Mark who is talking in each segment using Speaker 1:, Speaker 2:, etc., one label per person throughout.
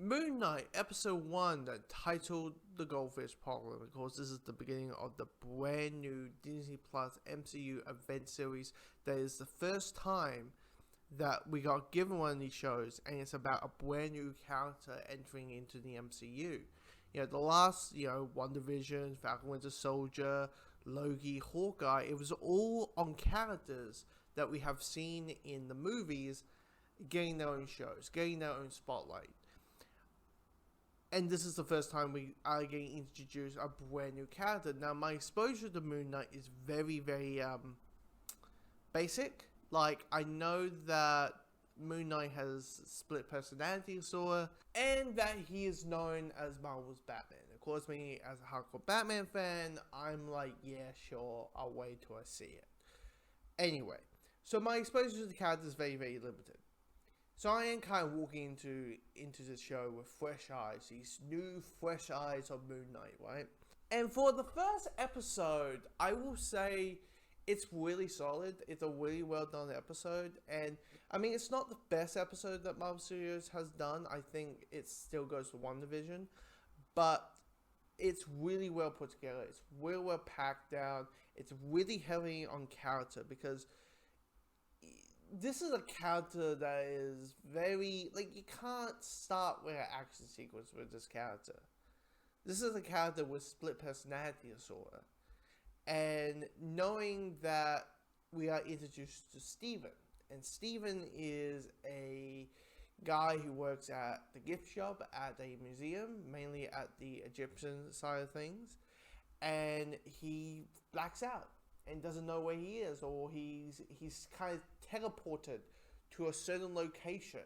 Speaker 1: Moon Knight Episode 1, that titled The Goldfish Problem. Of course, this is the beginning of the brand new Disney Plus MCU event series that is the first time that we got given one of these shows, and it's about a brand new character entering into the MCU. You know, the last, WandaVision, Falcon Winter Soldier, Loki, Hawkeye, it was all on characters that we have seen in the movies getting their own shows, getting their own spotlight. And this is the first time we are getting introduced a brand new character. Now, my exposure to Moon Knight is very, very basic. Like, I know that Moon Knight has split personality disorder, and that he is known as Marvel's Batman. Of course, me as a hardcore Batman fan, I'm like, yeah, sure, I'll wait till I see it. Anyway, so my exposure to the character is very, very limited. So I am kind of walking into this show with fresh eyes, these new fresh eyes of Moon Knight, right? And for the first episode, I will say it's really solid. It's a really well done episode. And I mean, it's not the best episode that Marvel Studios has done. I think it still goes to WandaVision. But it's really well put together. It's really well packed down. It's really heavy on character because this is a character that is very, like, you can't start with an action sequence with this character. This is a character with split personality disorder. And knowing that we are introduced to Steven. And Steven is a guy who works at the gift shop at a museum, mainly at the Egyptian side of things. And he blacks out and doesn't know where he is, or he's kind of teleported to a certain location,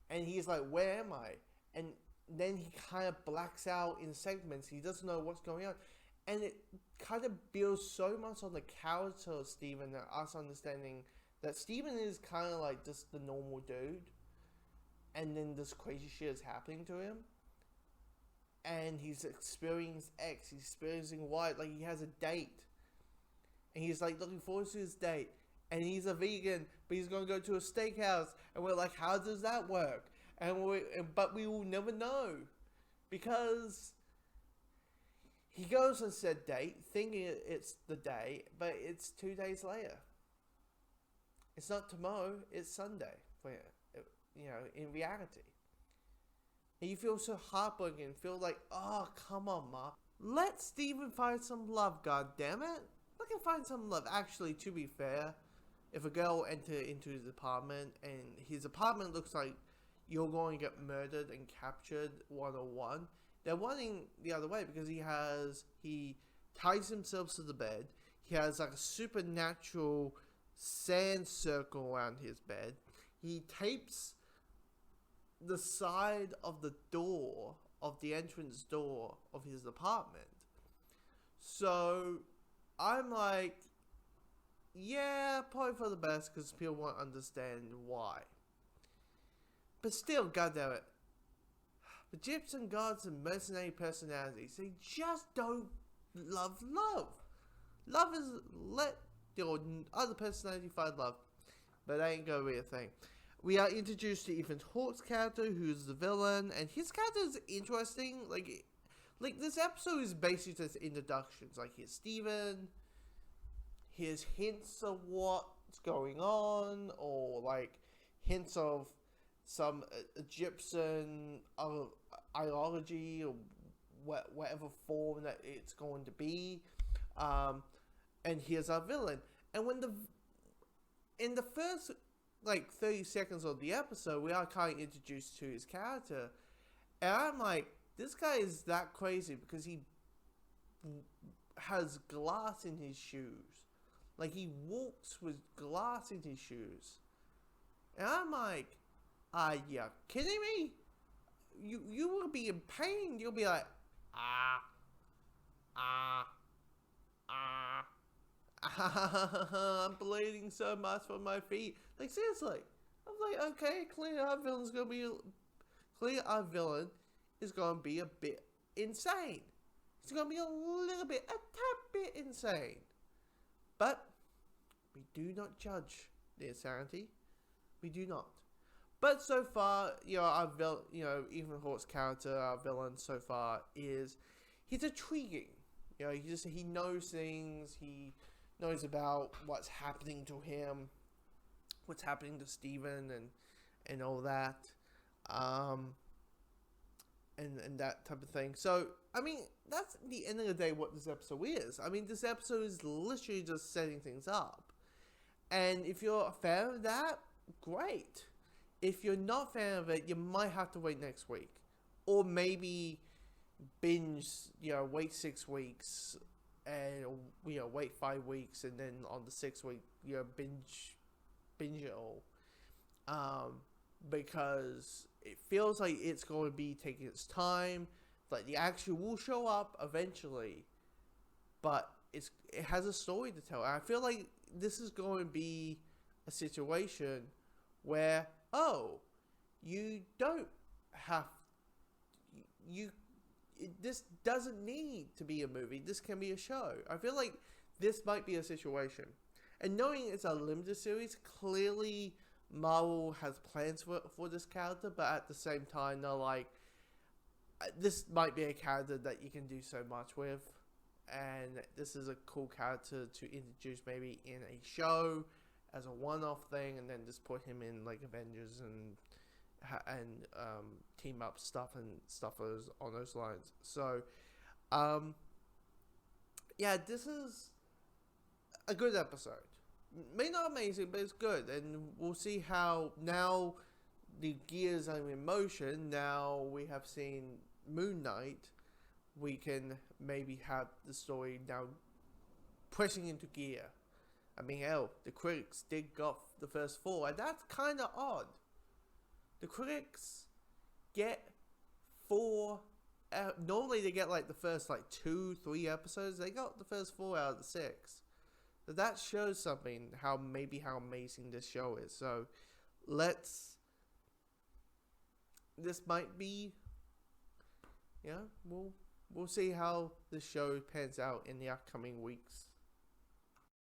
Speaker 1: and he's like, where am I? And then he kind of blacks out in segments. He doesn't know what's going on, and it kind of builds so much on the character of Steven, that us understanding that Steven is kind of like just the normal dude, and then this crazy shit is happening to him, and he's experiencing X, he's experiencing Y, like he has a date. And he's like looking forward to his date. And he's a vegan, but he's going to go to a steakhouse. And we're like, how does that work? But we will never know. Because he goes on said date, thinking it's the day, but it's 2 days later. It's not tomorrow, it's Sunday. In reality. And you feel so heartbroken, feel like, oh, come on, Mark. Let Steven find some love, goddammit. I can find some love. Actually, to be fair, if a girl enter into his apartment and his apartment looks like you're going to get murdered and captured 101, they're running the other way because he ties himself to the bed. He has like a supernatural sand circle around his bed. He tapes the side of the door, of the entrance door of his apartment. So I'm like, yeah, probably for the best, because people won't understand why. But still, goddammit, Egyptian gods and mercenary personalities, they just don't love love. Love is, let your other personality find love, but that ain't gonna be a thing. We are introduced to Ethan Hawke's character, who's the villain, and his character is interesting. Like this episode is basically just introductions. Like, here's Steven, here's hints of what's going on, or like hints of some Egyptian ideology, or whatever form that it's going to be. And here's our villain. And in the first like 30 seconds of the episode, we are kind of introduced to his character, and I'm like, this guy is that crazy because he has glass in his shoes. Like, he walks with glass in his shoes. And I'm like, are you kidding me? You will be in pain. You'll be like, I'm bleeding so much from my feet. Like, seriously. I'm like, okay, clearly our villain is going to be a bit insane. It's going to be a tad bit insane. But we do not judge the insanity. We do not. But so far, Ethan Hawke's character, our villain so far, he's intriguing. He knows things. He knows about what's happening to him, what's happening to Steven, and all that, and that type of thing. So, I mean, that's at the end of the day what this episode is. I mean, this episode is literally just setting things up. And if you're a fan of that, great. If you're not a fan of it, you might have to wait next week. Or maybe binge, wait 6 weeks and, wait 5 weeks, and then on the 6th week, binge it all. Because it feels like it's going to be taking its time. Like, the action will show up eventually, but it has a story to tell. And I feel like this is going to be a situation where, you don't have, this doesn't need to be a movie. This can be a show. I feel like this might be a situation. And knowing it's a limited series, clearly Marvel has plans for this character, but at the same time, they're like, this might be a character that you can do so much with, and this is a cool character to introduce maybe in a show as a one-off thing, and then just put him in like Avengers and team up stuff on those lines. So, this is a good episode. Maybe not amazing, but it's good, and we'll see how now the gears are in motion. Now we have seen Moon Knight, we can maybe have the story now pressing into gear. I mean, hell, the critics did got the first 4, and that's kind of odd. The critics get 4. Normally they get like the first 2-3 episodes. They got the first 4 out of the 6. So that shows something, how amazing this show is. So this might be, we'll see how the show pans out in the upcoming weeks.